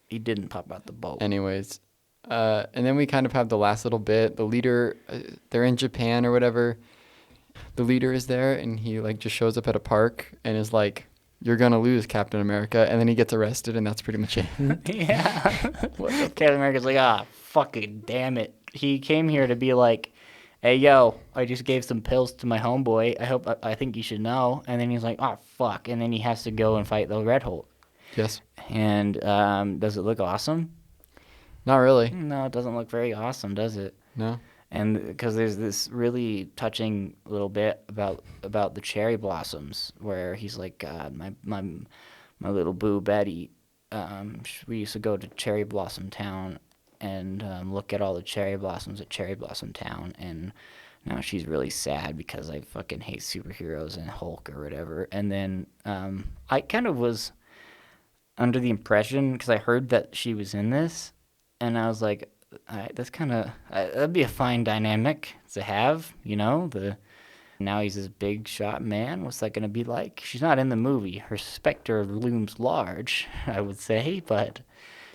He didn't pop out the boat. Anyways, and then we kind of have the last little bit. The leader, they're in Japan or whatever. The leader is there, and he like just shows up at a park and is like, "You're gonna lose, Captain America," and then he gets arrested, and that's pretty much it. Yeah. Captain America's like, fucking damn it. He came here to be like, "Hey, yo, I just gave some pills to my homeboy. I think you should know." And then he's like, "Oh, fuck." And then he has to go and fight the Red Hulk. Yes. And does it look awesome? Not really. No, it doesn't look very awesome, does it? No. And because there's this really touching little bit about the cherry blossoms where he's like, God, my little boo Betty, we used to go to Cherry Blossom Town and look at all the cherry blossoms at Cherry Blossom Town, and now she's really sad because I fucking hate superheroes and Hulk or whatever. And then I kind of was under the impression because I heard that she was in this, and I was like, that's kind of that'd be a fine dynamic to have, you know. The Now he's this big shot man. What's that gonna be like? She's not in the movie. Her specter looms large, I would say, but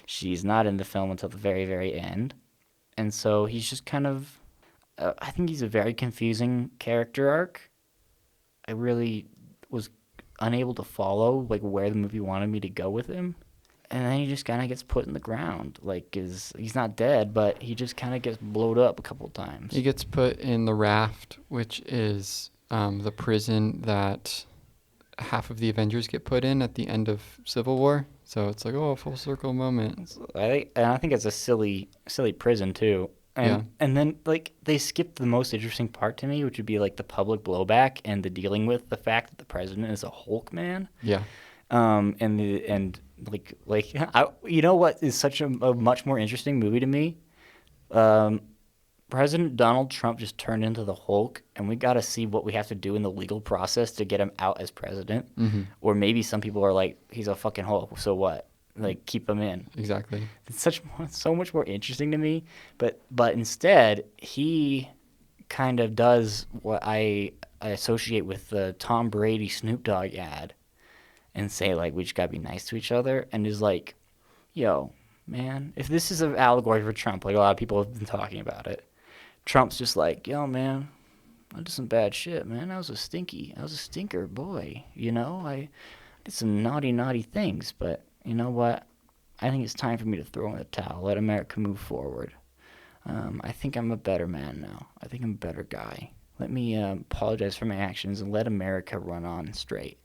she's not in the film until the very, very end. And so he's just kind of. I think he's a very confusing character arc. I really was unable to follow like where the movie wanted me to go with him, and then he just kind of gets put in the ground. Like, he's not dead, but he just kind of gets blowed up a couple times. He gets put in the raft, which is the prison that half of the Avengers get put in at the end of Civil War. So it's like, oh, a full circle moment. I think it's a silly prison too. And then like they skipped the most interesting part to me, which would be like the public blowback and the dealing with the fact that the president is a Hulk man. Yeah. You know what is such a much more interesting movie to me? President Donald Trump just turned into the Hulk, and we got to see what we have to do in the legal process to get him out as president. Mm-hmm. Or maybe some people are like, he's a fucking Hulk, so what? Like, keep him in. Exactly. It's so much more interesting to me. But instead, he kind of does what I associate with the Tom Brady Snoop Dogg ad, and say like, we just gotta be nice to each other, and is like, yo, man, if this is an allegory for Trump, like a lot of people have been talking about it, Trump's just like, yo, man, I did some bad shit, man. I was a stinker boy, you know? I did some naughty things, but you know what? I think it's time for me to throw in the towel, let America move forward. I think I'm a better man now. I think I'm a better guy. Let me apologize for my actions and let America run on straight.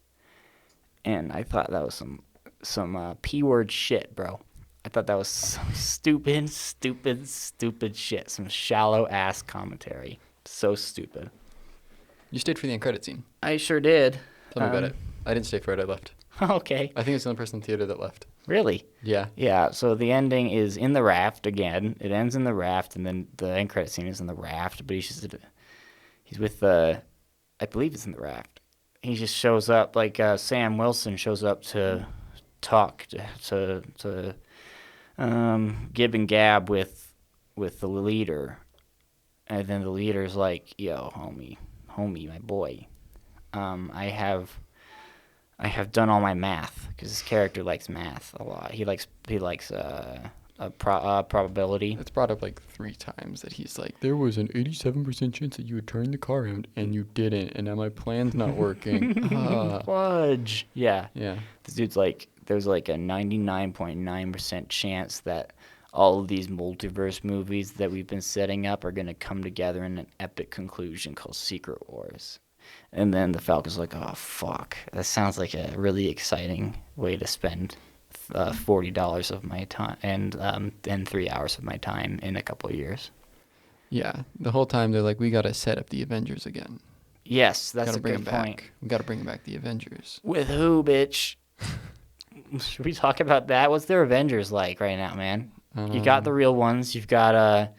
And I thought that was some P-word shit, bro. I thought that was some stupid shit. Some shallow-ass commentary. So stupid. You stayed for the end credit scene. I sure did. Tell me about it. I didn't stay for it. I left. Okay. I think it's the only person in the theater that left. Really? Yeah. Yeah, so the ending is in the raft again. It ends in the raft, and then the end credit scene is in the raft, but he's with the, I believe it's in the raft. He just shows up, like Sam Wilson shows up to talk to gib and gab with the leader, and then the leader's like, "Yo, homie, my boy, I have done all my math because this character likes math a lot. He likes probability." It's brought up like 3 times that he's like, there was an 87% chance that you would turn the car around and you didn't, and now my plan's not working. Fudge. Yeah. Yeah. This dude's like, there's like a 99.9% chance that all of these multiverse movies that we've been setting up are going to come together in an epic conclusion called Secret Wars. And then the Falcon's like, oh, fuck. That sounds like a really exciting way to spend $40 of my time and 3 hours of my time in a couple of years. Yeah. The whole time they're like, we got to set up the Avengers again. Yes, that's a good point. We got to bring back the Avengers. With who, bitch? Should we talk about that? What's their Avengers like right now, man? You got the real ones. You've got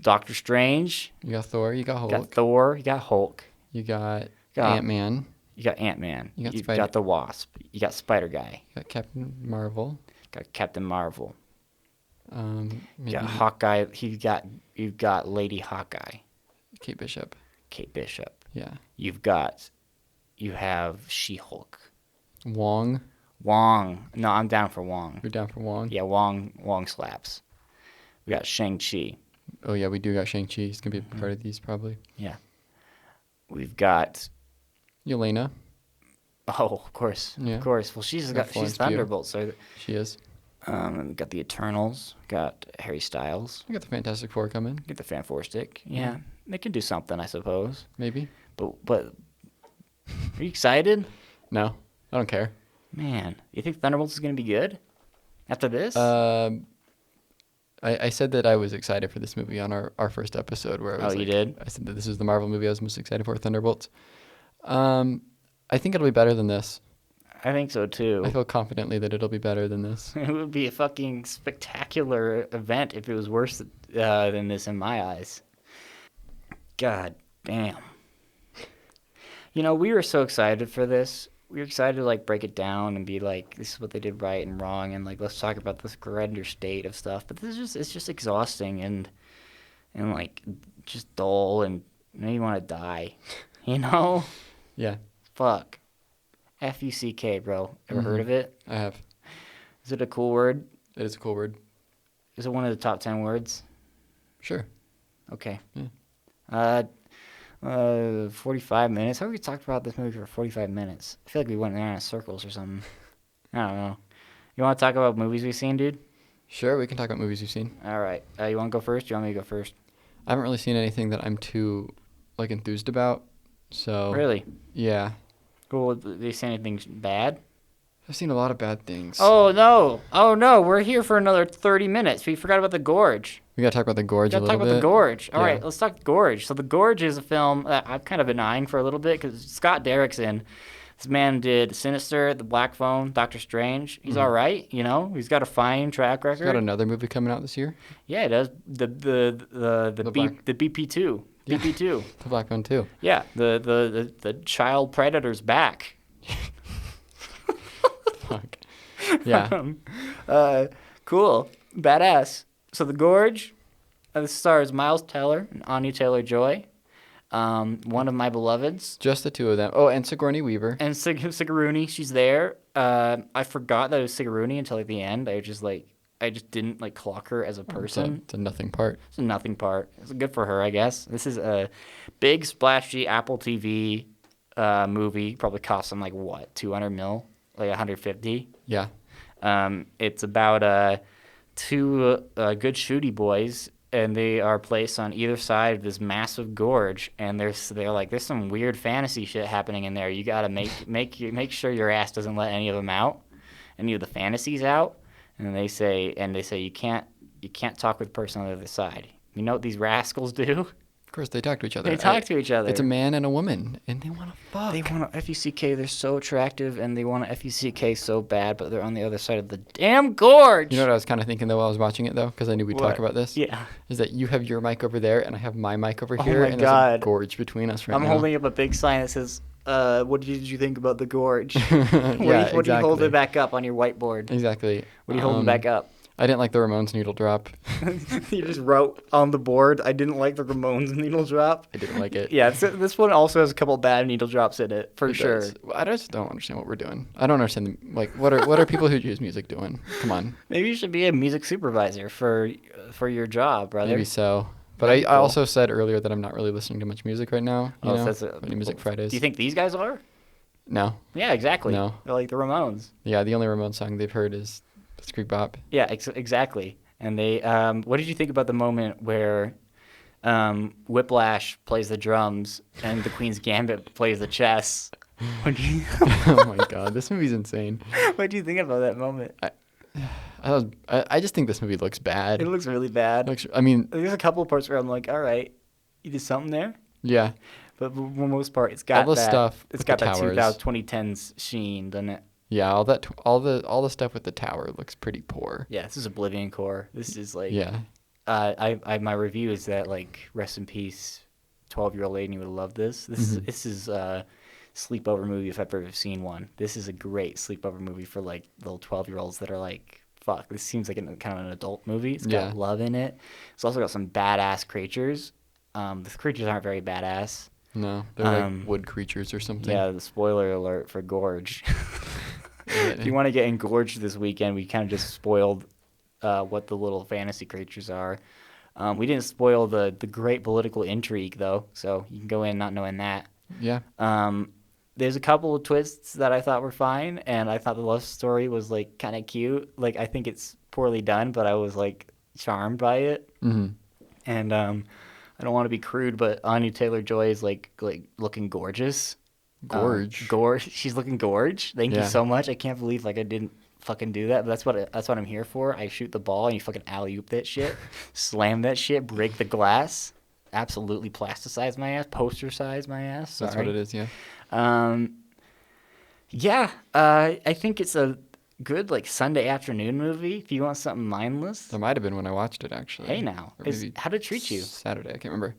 Doctor Strange. You got Thor. You got Hulk. You got Thor. You got Hulk. You got Ant-Man. You got Ant-Man. You've got the Wasp. You got Spider-Guy. You got Captain Marvel. Got Captain Marvel. Maybe You got Hawkeye. You've got Lady Hawkeye. Kate Bishop. Yeah. You have She-Hulk. Wong. No, I'm down for Wong. You're down for Wong? Yeah, Wong slaps. We got Shang-Chi. Oh, yeah, we do got Shang-Chi. He's going to be part of these, probably. Yeah. We've got... Yelena. Oh, of course. Yeah. Of course. Well, she's Thunderbolt. So she is. We got the Eternals. Got Harry Styles. We got the Fantastic Four coming. Get the Fan-4-Stick. Yeah. They can do something, I suppose. Maybe. But are you excited? No. I don't care. Man, you think Thunderbolts is going to be good after this? I said that I was excited for this movie on our first episode where I was you did? I said that this is the Marvel movie I was most excited for, Thunderbolts. I think it'll be better than this. I think so too. I feel confidently that it'll be better than this. It would be a fucking spectacular event if it was worse than this in my eyes. God damn. We were so excited for this. We were excited to like break it down and be like, this is what they did right and wrong, and like let's talk about this grander state of stuff. But it's just exhausting and like just dull, and you want to die. Yeah. Fuck. Fuck, bro. Ever heard of it? I have. Is it a cool word? It is a cool word. Is it one of the top 10 words? Sure. Okay. Yeah. 45 minutes. How have we talked about this movie for 45 minutes? I feel like we went around in circles or something. I don't know. You want to talk about movies we've seen, dude? Sure, we can talk about movies we've seen. All right. You want to go first? Do you want me to go first? I haven't really seen anything that I'm too enthused about. So Really? Yeah. Cool. Did they say anything bad? I've seen a lot of bad things. Oh no! We're here for another 30 minutes. We forgot about The Gorge. We gotta talk about The Gorge a little bit. Talk about The Gorge. All right, let's talk The Gorge. So The Gorge is a film that I've kind of been eyeing for a little bit because Scott Derrickson, this man did Sinister, The Black Phone, Doctor Strange. He's all right, He's got a fine track record. He's got another movie coming out this year. Yeah, it does. The BP2. Yeah. BP2. The Black Phone 2. Yeah, the child predator's back. Fuck. Yeah. Cool. Badass. So The Gorge, this stars Miles Teller and Anya Taylor-Joy, one of my beloveds. Just the two of them. Oh, and Sigourney Weaver. And Sigourney, she's there. I forgot that it was Sigourney until the end. I just didn't clock her as a person. It's a nothing part. It's a nothing part. It's good for her, I guess. This is a big, splashy Apple TV movie. Probably cost them $200 million, 150. Yeah. It's about two good shooty boys, and they are placed on either side of this massive gorge. And they're like, there's some weird fantasy shit happening in there. You gotta make sure your ass doesn't let any of them out, any of the fantasies out. And they say you can't talk with the person on the other side. You know what these rascals do? Of course, they talk to each other. They talk to each other. It's a man and a woman, and they want to fuck. They want to FUCK. They're so attractive, and they want to FUCK so bad, but they're on the other side of the damn gorge. You know what I was kind of thinking, though, while I was watching it, though? Because I knew we'd talk about this? Yeah. Is that you have your mic over there, and I have my mic over Oh here, my and God. there's a gorge between us right now. I'm holding up a big sign that says, what did you think about the gorge? What do you hold it back up on your whiteboard? Exactly. What are you holding back up? I didn't like the Ramones needle drop. You just wrote on the board, I didn't like the Ramones needle drop. I didn't like it. Yeah, this one also has a couple bad needle drops in it, for sure. Does. I just don't understand what we're doing. I don't understand, what are people who choose music doing? Come on. Maybe you should be a music supervisor for your job, brother. Maybe so. But I also said earlier that I'm not really listening to much music right now. Music Fridays. Do you think these guys are? No. Yeah, exactly. No. They're like the Ramones. Yeah, the only Ramones song they've heard is Screek Bop. Yeah, exactly. And they, what did you think about the moment where Whiplash plays the drums and the Queen's Gambit plays the chess? Oh my God, this movie's insane. What do you think about that moment? I just think this movie looks bad. It looks really bad. There's a couple of parts where I'm like, all right, you did something there. Yeah. But for the most part, it's got all the stuff. It's got that towers. 2010s sheen, doesn't it? Yeah, all the stuff with the tower looks pretty poor. Yeah, this is Oblivion Core. This is yeah. My review is that rest in peace, 12-year-old Aiden. You would love this. This is a sleepover movie if I've ever seen one. This is a great sleepover movie for little 12-year-olds that are like, fuck. This seems like kind of an adult movie. It's got love in it. It's also got some badass creatures. The creatures aren't very badass. No, they're wood creatures or something. Yeah, the spoiler alert for Gorge. If you want to get engorged this weekend, we kind of just spoiled what the little fantasy creatures are. We didn't spoil the great political intrigue, though, so you can go in not knowing that. Yeah. There's a couple of twists that I thought were fine, and I thought the love story was kind of cute. I think it's poorly done, but I was charmed by it. Mm-hmm. And I don't want to be crude, but Anya Taylor-Joy is looking gorgeous. Gorge. She's looking gorge. Thank you so much. I can't believe I didn't fucking do that, but that's what I'm here for. I shoot the ball and you fucking alley-oop that shit, slam that shit, break the glass, absolutely plasticize my ass, poster-size my ass. Sorry. That's what it is, yeah. Yeah, I think it's a good like Sunday afternoon movie if you want something mindless. There might have been when I watched it, actually. Hey now, how'd it treat you? Saturday, I can't remember.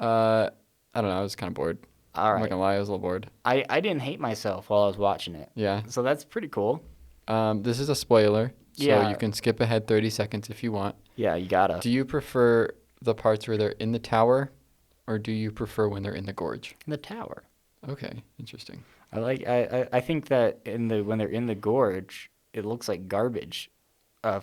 I don't know, I was kind of bored. All right. I'm not gonna lie, I was a little bored. I didn't hate myself while I was watching it. Yeah. So that's pretty cool. This is a spoiler, so Yeah. you can skip ahead 30 seconds if you want. Yeah, you gotta. Do you prefer the parts where they're in the tower, or do you prefer when they're in the gorge? The tower. Okay, interesting. I think that when they're in the gorge, it looks like garbage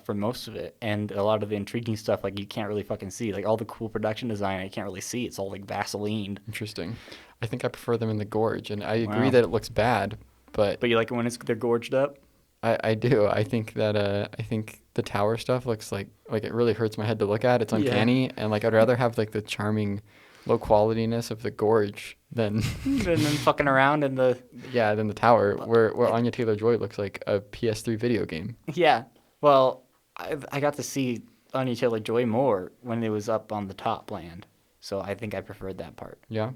for most of it, and a lot of the intriguing stuff like you can't really fucking see, like all the cool production design I can't really see. It's all like Vaseline. Interesting. I think I prefer them in the gorge, and I agree Wow. that it looks bad, but But you like it when they're gorged up? I do. I think that I think the tower stuff looks like it really hurts my head to look at. It's uncanny, and like I'd rather have like the charming low qualityness of the gorge than And then fucking around in the than the tower where Anya Taylor-Joy looks like a PS3 video game. yeah. Well, I got to see Anya Taylor-Joy more when it was up on the top land, so I think I preferred that part. Yeah.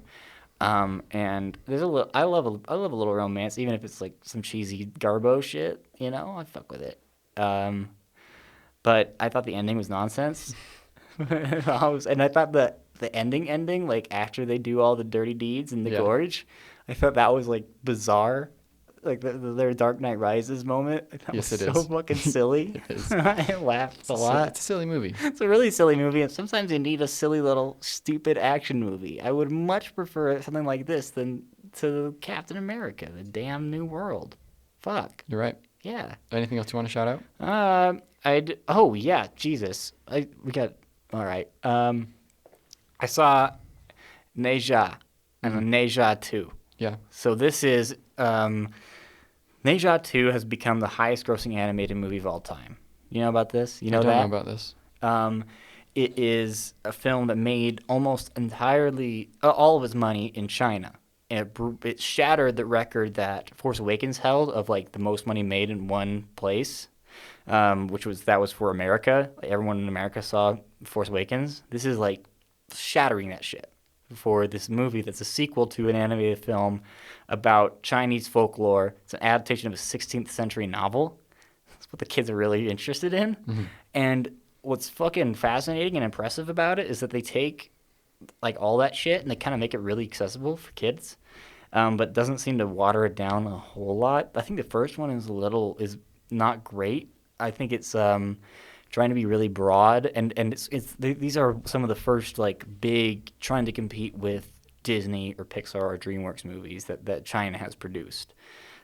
And there's I love a little romance, even if it's like some cheesy Garbo shit. You know, I fuck with it. But I thought the ending was nonsense. And I thought the ending, like after they do all the dirty deeds in the gorge, I thought that was like bizarre. Like their Dark Knight Rises moment. That Yes, was it so is. fucking silly. It is. I laughed a lot. It's a silly movie. It's a really silly movie, and sometimes you need a silly little stupid action movie. I would much prefer something like this than to Captain America: The Damn New World. Fuck. You're right. Yeah. Anything else you want to shout out? Oh yeah, Jesus. We got all right. I saw Neja and Neja 2. Yeah. So this is Neja 2 has become the highest grossing animated movie of all time. You know about this? You know I don't that? know about this. It is a film that made almost entirely all of its money in China. And it shattered the record that Force Awakens held of like the most money made in one place, which was for America. Like, everyone in America saw Force Awakens. This is like shattering that shit for this movie that's a sequel to an animated film about Chinese folklore. It's an adaptation of a 16th century novel. That's what the kids are really interested in. Mm-hmm. And what's fucking fascinating and impressive about it is that they take like all that shit and they kind of make it really accessible for kids, but doesn't seem to water it down a whole lot. I think the first one is not great. I think it's trying to be really broad, and these are some of the first like big trying to compete with Disney or Pixar or DreamWorks movies that China has produced.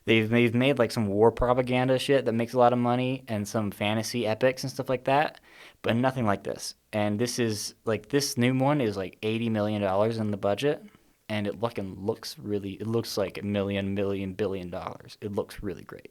They've made like some war propaganda shit that makes a lot of money and some fantasy epics and stuff like that, but nothing like this. And this new one is like $80 million in the budget, and it looks like $1 million, billion. It looks really great.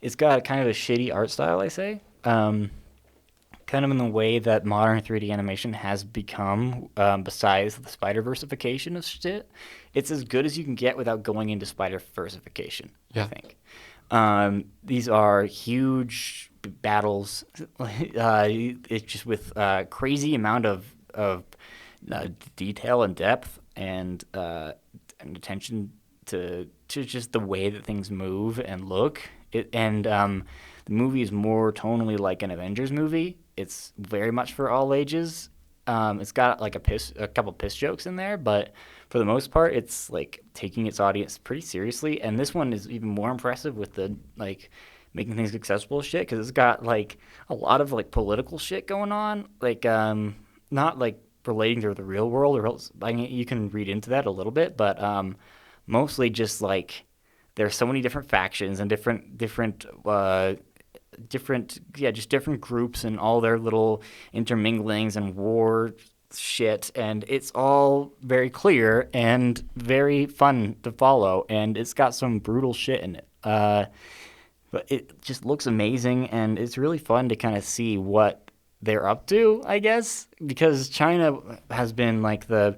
It's got kind of a shitty art style, I say. Kind of in the way that modern 3D animation has become, besides the Spider-Versification of shit. It's as good as you can get without going into Spider-Versification, Yeah. I think. These are huge battles. It's just with crazy amount of detail and depth and attention to just the way that things move and look. The movie is more tonally like an Avengers movie. It's very much for all ages. It's got like a couple piss jokes in there, but for the most part, it's like taking its audience pretty seriously. And this one is even more impressive with the like making things accessible shit, because it's got like a lot of like political shit going on, like not like relating to the real world, or else I mean, you can read into that a little bit, but mostly just like there's so many different factions and different groups and all their little interminglings and war shit, and it's all very clear and very fun to follow, and it's got some brutal shit in it. But it just looks amazing, and it's really fun to kind of see what they're up to, I guess, because China has been like the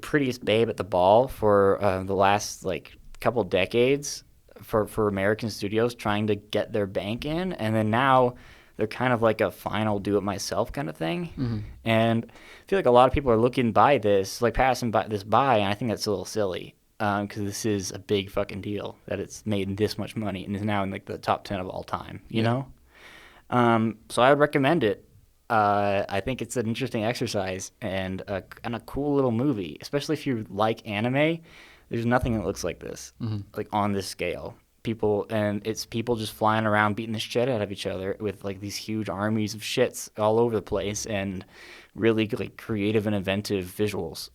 prettiest babe at the ball for the last like couple decades for American studios trying to get their bank in, and then now they're kind of like a final do-it-myself kind of thing. Mm-hmm. And I feel like a lot of people are looking by this, like passing by this by, and I think that's a little silly because this is a big fucking deal that it's made this much money and is now in like the top 10 of all time, you know? So I would recommend it. I think it's an interesting exercise and a cool little movie, especially if you like anime. There's nothing that looks like this, like on this scale. It's people just flying around beating the shit out of each other with like these huge armies of shits all over the place and really like creative and inventive visuals.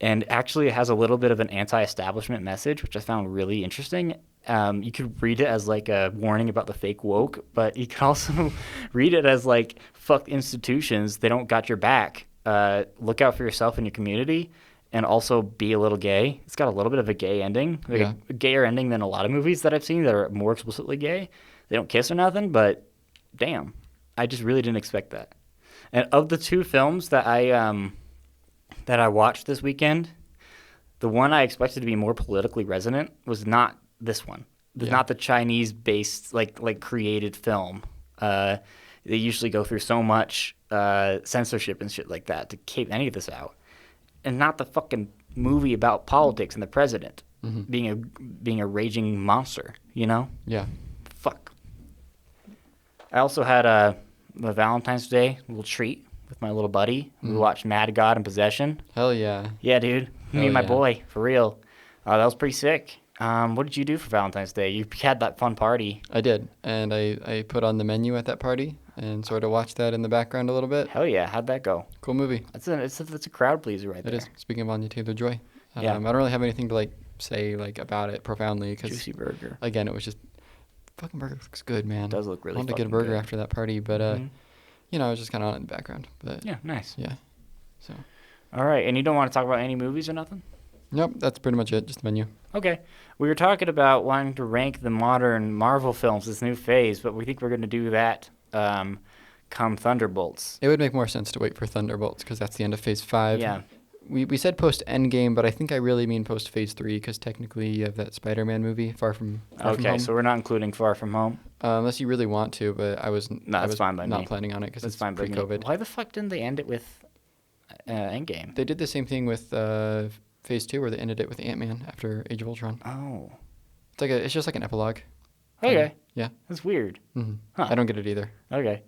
And actually it has a little bit of an anti-establishment message, which I found really interesting. You could read it as like a warning about the fake woke, but you could also read it as like, fuck institutions, they don't got your back. Look out for yourself and your community, and also be a little gay. It's got a little bit of a gay ending, like a gayer ending than a lot of movies that I've seen that are more explicitly gay. They don't kiss or nothing, but damn, I just really didn't expect that. And of the two films that I watched this weekend, the one I expected to be more politically resonant was not this one. It's not the Chinese-based, like created film. They usually go through so much censorship and shit like that to keep any of this out. And not the fucking movie about politics and the president being a raging monster, you know? Yeah. Fuck. I also had a Valentine's Day little treat with my little buddy. We watched Mad God and Possession. Hell yeah. Yeah, dude. Me and my boy, for real. That was pretty sick. What did you do for Valentine's Day? You had that fun party. I did, and I put on the menu at that party and sort of watched that in the background a little bit. Hell yeah, how'd that go? Cool movie. That's a crowd pleaser right there. It is. Speaking of Anya Taylor-Joy, Yeah. I don't really have anything to like say like about it profoundly because Juicy burger. again, it was just fucking burger looks good, man. It does look really I wanted to get a fucking burger good. after that party, but I was just kind of on in the background. But Yeah, nice. yeah. So. All right, and you don't want to talk about any movies or nothing? Nope, that's pretty much it. Just the menu. Okay. We were talking about wanting to rank the modern Marvel films, this new phase, but we think we're going to do that come Thunderbolts. It would make more sense to wait for Thunderbolts because that's the end of Phase 5. Yeah. We said post Endgame, but I think I really mean post Phase 3 because technically you have that Spider-Man movie, Far From Home. So we're not including Far From Home? Unless you really want to, but I was fine by not me. planning on it because it's fine by me. pre-COVID. Why the fuck didn't they end it with Endgame? They did the same thing with Phase 2 where they ended it with Ant-Man after Age of Ultron. Oh. It's just like an epilogue. Okay. Yeah. That's weird. Mm-hmm. Huh. I don't get it either. Okay.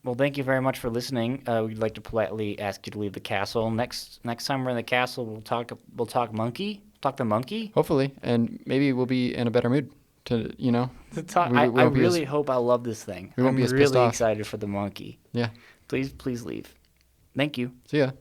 Well, thank you very much for listening. We'd like to politely ask you to leave the castle. Next time we're in the castle, we'll talk monkey. Talk the monkey. Hopefully, and maybe we'll be in a better mood to To talk. We I won't be really hope I love this thing. we won't I'm be as pissed really off. excited for the monkey. Yeah. Please leave. Thank you. See ya.